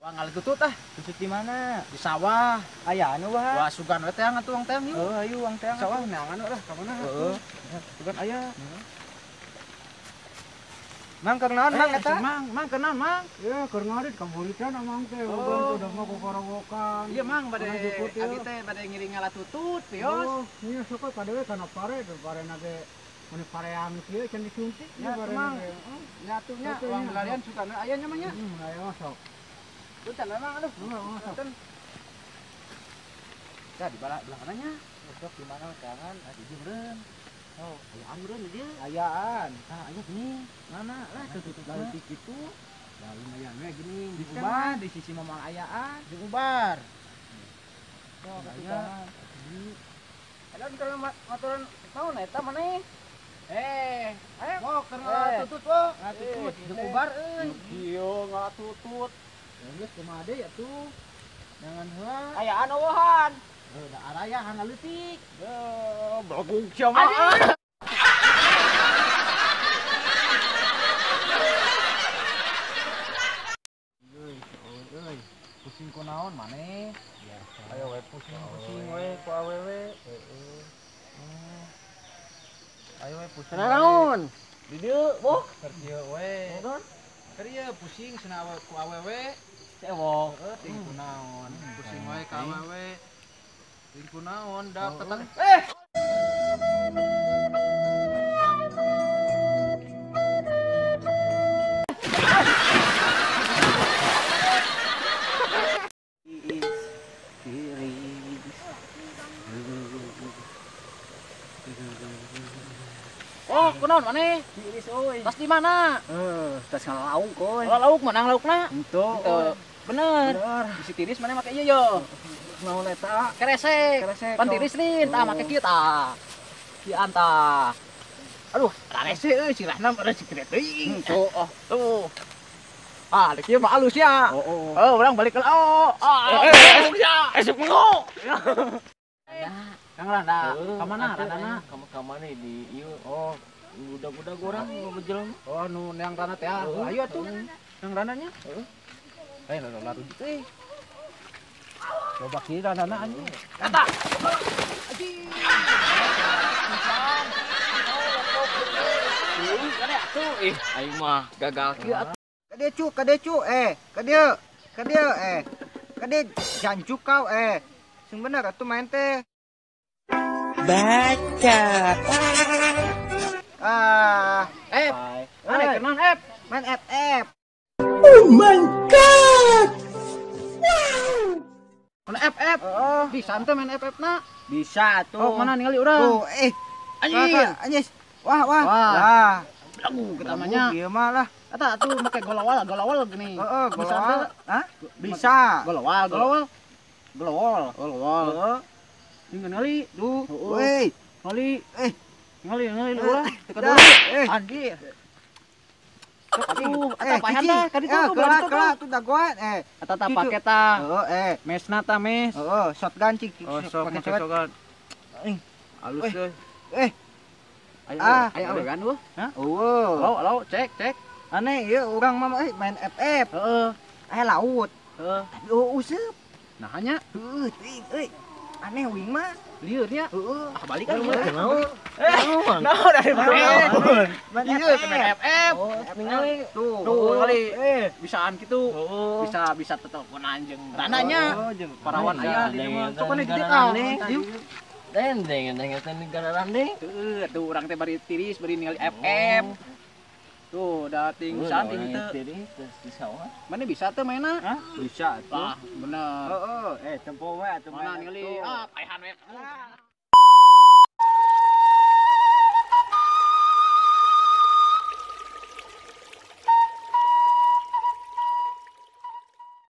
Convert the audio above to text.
Wah ngali tutut ah. Tutut di mana? Di sawah. Aya anu wah. Wah sugan we teang atuh ang teang yuk. Oh, ayo ang teang. Sawah neangan lah ka mana? Heeh. Sugan aya. Mang keur naon mang eta? Mang kenaon mang? Ya, keur ngarit kaburitan amang teh, Oh. udah mah kokorowokan. Iya mang bade Jemput ya. abi teh bade ngiring ngala tutut pios. Oh, iya suka kadewe kana pare, pare nage mun parean kieu can disuntik Ya mang. Nyatunya Oke, uang ya. belarian sugan aya nya mah nya. Aya masuk. Punten memang aduh. Masuk. Punten. Dah di belah mananya? Besok di mana jangan di meureun. Oh, ayaan meureun dia. Ayaan. Ah, aya gini. Mana lah tutut Lalu kitu. Ya lumayan we gini. Di Bisa. ubah di sisi mamang ayaan. di ubar. Oh, Aya. ketukangan. Ada kalau motoran naon eta maneh? Ayo. Mau keur Eh. tutut wo. Ngatutut. Di ubar euy. Ieu ngatutut. Ya geus kumaha deui atuh. Jangan heula. Ayaan eueuhan. Da araya hana leutik. Bagung siapa? Euy, pusing ku naon maneh? Ayo we pusing we ku awewe. Ayo we pusing. Naon? Di dieu, boh. Keur kieu we. Naon? Keur ieu pusing cenah ku awewe. Cewok. Heuh, ting kunaon. Pusing we ka awewe. Ting kunaon da teteng. Oh, kunaon maneh? Tiris euy. Tas di mana? Tas ngalauk euy. Kalau lauk menang laukna. Henteu. Bener. Bener. Bisi tiris mana make ieu yo. Naon eta? Keresek. Keresek, Pan oh. tiris lin, tah make kieu tah. Kieu anta. Aduh, rarese euy sirahna pada sikret teuing. Tuh, oh. Tuh. Ah, dek kieu mah alus ya. Oh. Oh, urang balik ke esuk ya. Esuk mengo. Kang Randa, ka mana randana? Kamu ka mana di ieu? Oh, budak-budak urang nu bejelema. Oh, nu neang randa teh. Ayo atuh. Neang randanya. Heeh. Lalu gitu euy. Coba kieu randana anjing. Kata. Anjing. Kada atuh. Aing mah gagal kieu atuh. Kadecu, kade jancu kau sing bener atuh main teh. Baca. Ep. Mana kenan Ep? Main FF. Mana Ep? Oh, Bisa ente main FF na? bisa Oh, tuh. mana ningali urang? Tuh, Anjing. Anjis. Wah. Wah. Lah, Lagu ketamanya. ieu mah lah. Eta atuh make golawal gini. Heeh, Bisa golawal. ente? Hah? Bisa. Golawal. Golowol. Heeh. Ini ngali. Tuh. Oh. Weh. Ngali. Eh. Ngali urang. Teka Dah, dulu. eh. Anjir. Atuh, eta paehan cicing. tah. Kadi tuh Kelak tuh dagoan. Eta tah Cucu. pake tah. Heeh, Mesna tah mes. shotgun cik. Oh, sok Pakai make shot. sogan. Eh. Halus Eh. euy. Eh. Ayo, Ah. ayo awegan lu. Hah? Oh. Halo, cek. Aneh ieu urang mah main FF. Heeh. Aya laut. Heeh. Tapi useup. Nah hanya Heuh, teuing euy. Aneh wing mah. lieur nya. Heeh. Ah balik kan. Naon? Nah, dari mana? Main Iya, FF. main FF. Oh, ningali. Tuh. Tuh, kali. Eh. Bisaan gitu. Oh. Bisa telepon anjing. Rananya. Oh, jeung Parawan Bisa, aya ada di yang mah. ada Tuh kan di negara didik randing. Yuk. Dendeng negara randing. Tuh urang teh bari tiris bari ningali FF. Tuh, dating samping teu. Di sawah. Mana bisa teu mainna? Hah? bisa tuh. Ah, bener. Heeh, tempo we atuh Mana main ningali tuh. ah paehan we.